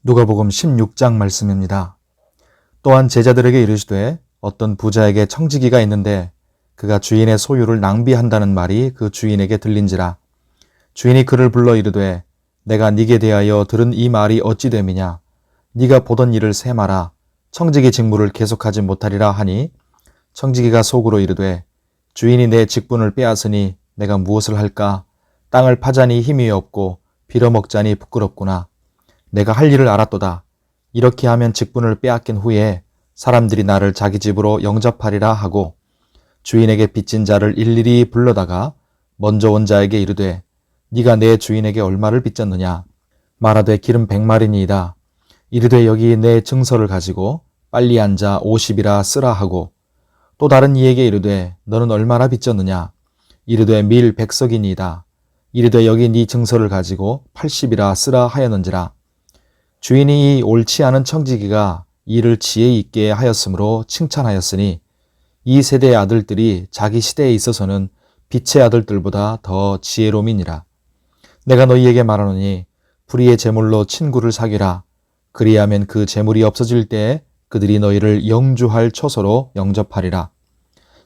누가복음 16장 말씀입니다. 또한 제자들에게 이르시되 어떤 부자에게 청지기가 있는데 그가 주인의 소유를 낭비한다는 말이 그 주인에게 들린지라. 주인이 그를 불러 이르되 내가 네게 대하여 들은 이 말이 어찌 됨이냐. 네가 보던 일을 세마라. 청지기 직무를 계속하지 못하리라 하니 청지기가 속으로 이르되 주인이 내 직분을 빼앗으니 내가 무엇을 할까. 땅을 파자니 힘이 없고 빌어먹자니 부끄럽구나. 내가 할 일을 알았도다. 이렇게 하면 직분을 빼앗긴 후에 사람들이 나를 자기 집으로 영접하리라 하고 주인에게 빚진 자를 일일이 불러다가 먼저 온 자에게 이르되 네가 내 주인에게 얼마를 빚졌느냐. 말하되 기름 100마리니이다. 이르되 여기 내 증서를 가지고 빨리 앉아 50이라 쓰라 하고 또 다른 이에게 이르되 너는 얼마나 빚졌느냐. 이르되 밀 100석이니이다. 이르되 여기 네 증서를 가지고 80이라 쓰라 하였는지라. 주인이 이 옳지 않은 청지기가 이를 지혜 있게 하였으므로 칭찬하였으니 이 세대의 아들들이 자기 시대에 있어서는 빛의 아들들보다 더 지혜로움이니라. 내가 너희에게 말하노니 불의의 제물로 친구를 사귀라. 그리하면 그 제물이 없어질 때에 그들이 너희를 영주할 처소로 영접하리라.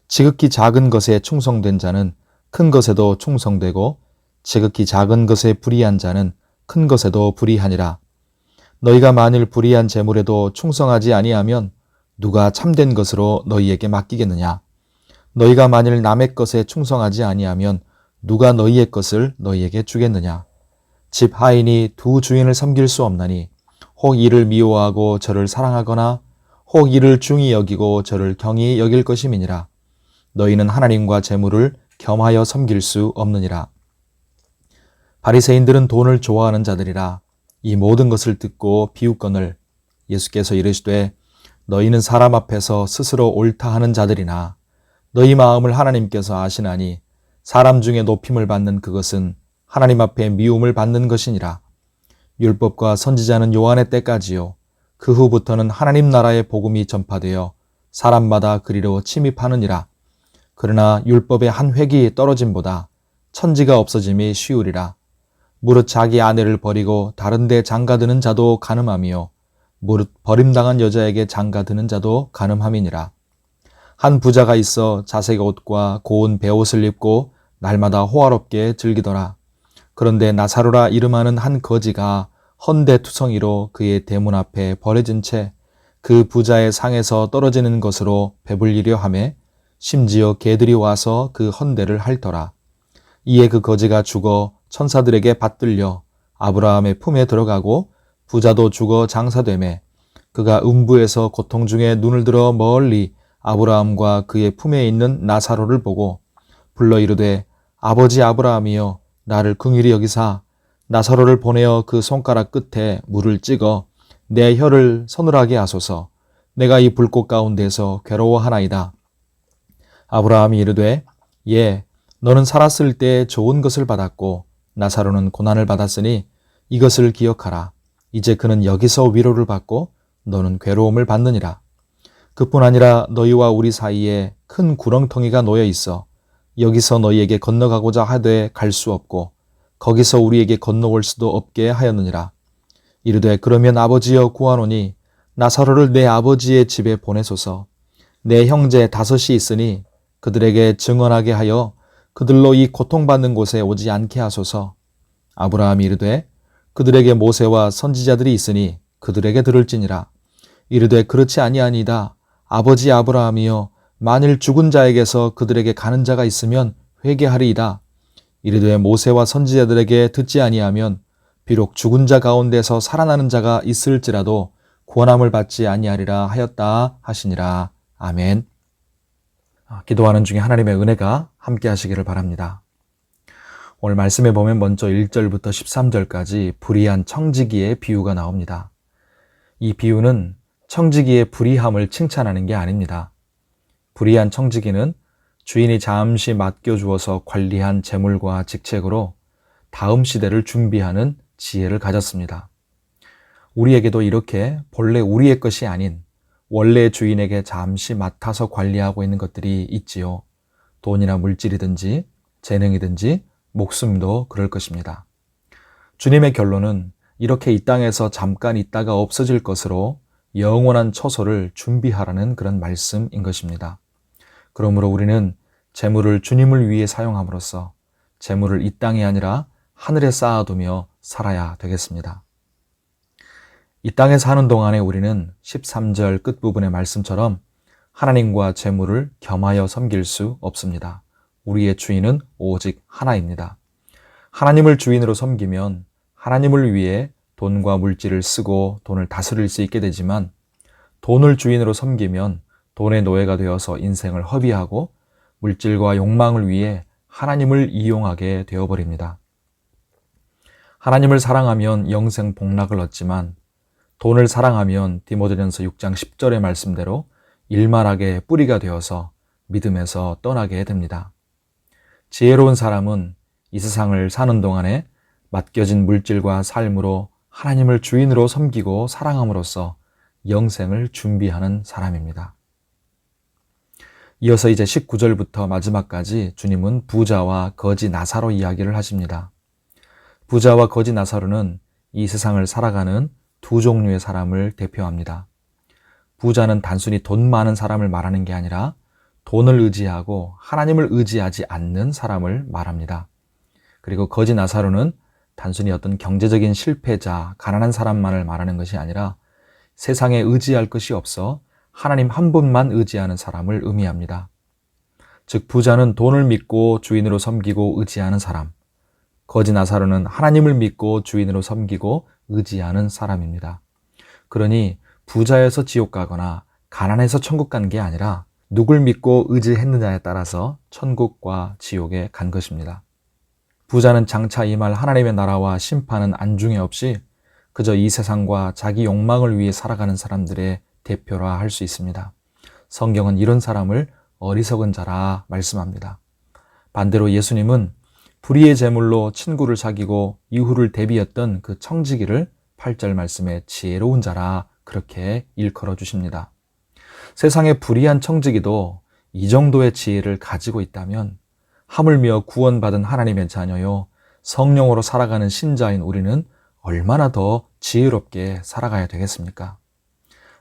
지극히 작은 것에 충성된 자는 큰 것에도 충성되고 지극히 작은 것에 불의한 자는 큰 것에도 불의하니라. 너희가 만일 불의한 제물에도 충성하지 아니하면 누가 참된 것으로 너희에게 맡기겠느냐. 너희가 만일 남의 것에 충성하지 아니하면 누가 너희의 것을 너희에게 주겠느냐. 집 하인이 두 주인을 섬길 수 없나니 혹 이를 미워하고 저를 사랑하거나 혹 이를 중히 여기고 저를 경히 여길 것임이니라. 너희는 하나님과 재물을 겸하여 섬길 수 없느니라. 바리새인들은 돈을 좋아하는 자들이라. 이 모든 것을 듣고 비웃거늘 예수께서 이르시되 너희는 사람 앞에서 스스로 옳다 하는 자들이나 너희 마음을 하나님께서 아시나니 사람 중에 높임을 받는 그것은 하나님 앞에 미움을 받는 것이니라. 율법과 선지자는 요한의 때까지요. 그 후부터는 하나님 나라의 복음이 전파되어 사람마다 그리로 침입하느니라. 그러나 율법의 한 획이 떨어짐보다 천지가 없어짐이 쉬우리라. 무릇 자기 아내를 버리고 다른 데 장가드는 자도 간음함이요 무릇 버림당한 여자에게 장가드는 자도 간음함이니라. 한 부자가 있어 자색 옷과 고운 베옷을 입고 날마다 호화롭게 즐기더라. 그런데 나사로라 이름하는 한 거지가 헌대투성이로 그의 대문 앞에 버려진 채 그 부자의 상에서 떨어지는 것으로 배불리려 하매 심지어 개들이 와서 그 헌대를 핥더라. 이에 그 거지가 죽어 천사들에게 받들려 아브라함의 품에 들어가고 부자도 죽어 장사되매 그가 음부에서 고통 중에 눈을 들어 멀리 아브라함과 그의 품에 있는 나사로를 보고 불러 이르되 아버지 아브라함이여 나를 긍휼히 여기사 나사로를 보내어 그 손가락 끝에 물을 찍어 내 혀를 서늘하게 하소서. 내가 이 불꽃 가운데서 괴로워하나이다. 아브라함이 이르되 예 너는 살았을 때 좋은 것을 받았고 나사로는 고난을 받았으니 이것을 기억하라. 이제 그는 여기서 위로를 받고 너는 괴로움을 받느니라. 그뿐 아니라 너희와 우리 사이에 큰 구렁텅이가 놓여 있어 여기서 너희에게 건너가고자 하되 갈 수 없고 거기서 우리에게 건너올 수도 없게 하였느니라. 이르되 그러면 아버지여 구하노니 나사로를 내 아버지의 집에 보내소서. 내 형제 5이 있으니 그들에게 증언하게 하여 그들로 이 고통받는 곳에 오지 않게 하소서. 아브라함이 이르되 그들에게 모세와 선지자들이 있으니 그들에게 들을지니라. 이르되 그렇지 아니하니이다. 아버지 아브라함이여 만일 죽은 자에게서 그들에게 가는 자가 있으면 회개하리이다. 이르되 모세와 선지자들에게 듣지 아니하면 비록 죽은 자 가운데서 살아나는 자가 있을지라도 구원함을 받지 아니하리라 하였다 하시니라. 아멘. 기도하는 중에 하나님의 은혜가 함께 하시기를 바랍니다. 오늘 말씀에 보면 먼저 1절부터 13절까지 불의한 청지기의 비유가 나옵니다. 이 비유는 청지기의 불의함을 칭찬하는 게 아닙니다. 불의한 청지기는 주인이 잠시 맡겨주어서 관리한 재물과 직책으로 다음 시대를 준비하는 지혜를 가졌습니다. 우리에게도 이렇게 본래 우리의 것이 아닌 원래 주인에게 잠시 맡아서 관리하고 있는 것들이 있지요. 돈이나 물질이든지 재능이든지 목숨도 그럴 것입니다. 주님의 결론은 이렇게 이 땅에서 잠깐 있다가 없어질 것으로 영원한 처소를 준비하라는 그런 말씀인 것입니다. 그러므로 우리는 재물을 주님을 위해 사용함으로써 재물을 이 땅이 아니라 하늘에 쌓아두며 살아야 되겠습니다. 이 땅에 사는 동안에 우리는 13절 끝부분의 말씀처럼 하나님과 재물을 겸하여 섬길 수 없습니다. 우리의 주인은 오직 하나입니다. 하나님을 주인으로 섬기면 하나님을 위해 돈과 물질을 쓰고 돈을 다스릴 수 있게 되지만 돈을 주인으로 섬기면 돈의 노예가 되어서 인생을 허비하고 물질과 욕망을 위해 하나님을 이용하게 되어버립니다. 하나님을 사랑하면 영생 복락을 얻지만 돈을 사랑하면 디모데전서 6장 10절의 말씀대로 일만하게 뿌리가 되어서 믿음에서 떠나게 됩니다. 지혜로운 사람은 이 세상을 사는 동안에 맡겨진 물질과 삶으로 하나님을 주인으로 섬기고 사랑함으로써 영생을 준비하는 사람입니다. 이어서 이제 19절부터 마지막까지 주님은 부자와 거지 나사로 이야기를 하십니다. 부자와 거지 나사로는 이 세상을 살아가는 두 종류의 사람을 대표합니다. 부자는 단순히 돈 많은 사람을 말하는 게 아니라 돈을 의지하고 하나님을 의지하지 않는 사람을 말합니다. 그리고 거지 나사로는 단순히 어떤 경제적인 실패자, 가난한 사람만을 말하는 것이 아니라 세상에 의지할 것이 없어 하나님 한 분만 의지하는 사람을 의미합니다. 즉 부자는 돈을 믿고 주인으로 섬기고 의지하는 사람, 거지 나사로는 하나님을 믿고 주인으로 섬기고 의지하는 사람입니다. 그러니 부자에서 지옥 가거나 가난해서 천국 간 게 아니라 누굴 믿고 의지했느냐에 따라서 천국과 지옥에 간 것입니다. 부자는 장차 임할 하나님의 나라와 심판은 안중에 없이 그저 이 세상과 자기 욕망을 위해 살아가는 사람들의 대표라 할 수 있습니다. 성경은 이런 사람을 어리석은 자라 말씀합니다. 반대로 예수님은 불의의 제물로 친구를 사귀고 이후를 대비했던 그 청지기를 8절 말씀에 지혜로운 자라 그렇게 일컬어 주십니다. 세상의 불의한 청지기도 이 정도의 지혜를 가지고 있다면 하물며 구원받은 하나님의 자녀요 성령으로 살아가는 신자인 우리는 얼마나 더 지혜롭게 살아가야 되겠습니까?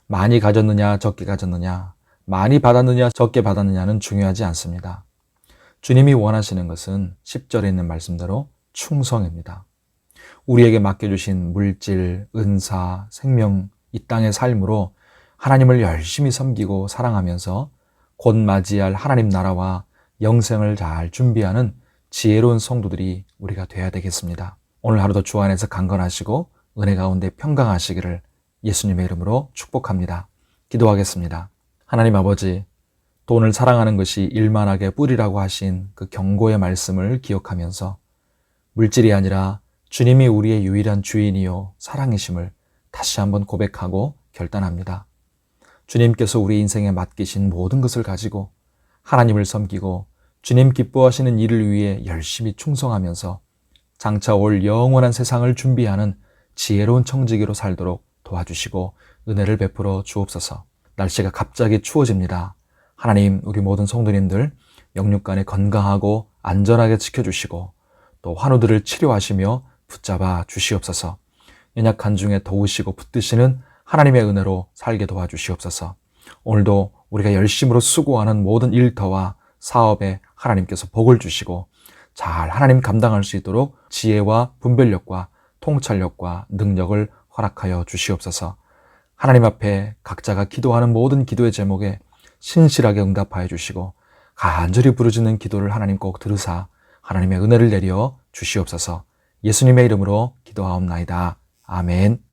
많이 가졌느냐 적게 가졌느냐, 많이 받았느냐 적게 받았느냐는 중요하지 않습니다. 주님이 원하시는 것은 10절에 있는 말씀대로 충성입니다. 우리에게 맡겨주신 물질, 은사, 생명, 이 땅의 삶으로 하나님을 열심히 섬기고 사랑하면서 곧 맞이할 하나님 나라와 영생을 잘 준비하는 지혜로운 성도들이 우리가 되어야 되겠습니다. 오늘 하루도 주 안에서 강건하시고 은혜 가운데 평강하시기를 예수님의 이름으로 축복합니다. 기도하겠습니다. 하나님 아버지, 돈을 사랑하는 것이 일만하게 뿌리라고 하신 그 경고의 말씀을 기억하면서 물질이 아니라 주님이 우리의 유일한 주인이요 사랑이심을 다시 한번 고백하고 결단합니다. 주님께서 우리 인생에 맡기신 모든 것을 가지고 하나님을 섬기고 주님 기뻐하시는 일을 위해 열심히 충성하면서 장차 올 영원한 세상을 준비하는 지혜로운 청지기로 살도록 도와주시고 은혜를 베풀어 주옵소서. 날씨가 갑자기 추워집니다. 하나님, 우리 모든 성도님들 영육간에 건강하고 안전하게 지켜주시고 또 환우들을 치료하시며 붙잡아 주시옵소서. 연약한 중에 도우시고 붙드시는 하나님의 은혜로 살게 도와주시옵소서. 오늘도 우리가 열심으로 수고하는 모든 일터와 사업에 하나님께서 복을 주시고 잘 하나님 감당할 수 있도록 지혜와 분별력과 통찰력과 능력을 허락하여 주시옵소서. 하나님 앞에 각자가 기도하는 모든 기도의 제목에 신실하게 응답하여 주시고 간절히 부르짖는 기도를 하나님 꼭 들으사 하나님의 은혜를 내려 주시옵소서. 예수님의 이름으로 기도하옵나이다. 아멘.